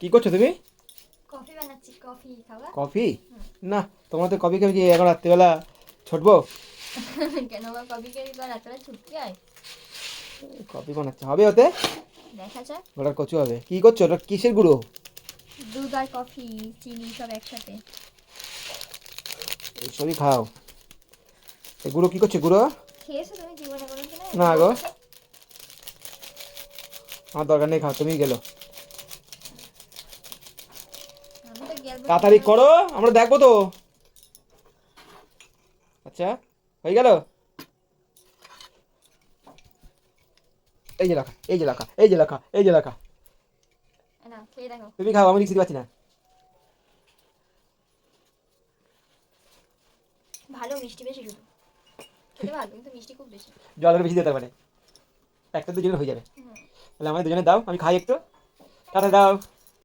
কি করছো তুমি? কফি বানাচ্ছি। কফি খাবা? কফি? না, তোমার তো কফি খেয়ে কি এখন রাত্রিবেলা ছুটবো? কেন বা কফি খেয়ে কি রাত্রে ছুটতে হয়? কফি বানাচ্ছে, হবে ওতে? দেখা যাক। ওটার কচু হবে। কি করছো? ওটা কিসের গুঁড়ো? দুধ আর কফি, চিনি সব একসাথে। এইসবই খাও। এই গুঁড়ো কি করছো গুঁড়ো? খেয়েছো তুমি জীবনে কোনো দিন? না গো, আমার দরকার নেই, খাও তুমি গেলো। আমি তো গেলবো না তাড়াতাড়ি কেন? করো, আমরা দেখবো তো। আচ্ছা, হয়ে গেল। এই যে লেখা, এই যে লেখা, এই যে লেখা, এই যে লেখা। না খেয়ে দেখো। তুমি খাও, আমি লিখতে পারছি না। ভালো মিষ্টি বেশি শুধু খেতে ভালো, কিন্তু মিষ্টি খুব বেশি। জল আরো বেশি দিতে পারে, একটা দুজনে হয়ে যাবে। হুম। তাহলে আমাদের দুজনে দাও, আমি খাই একটু। টাটা দাও।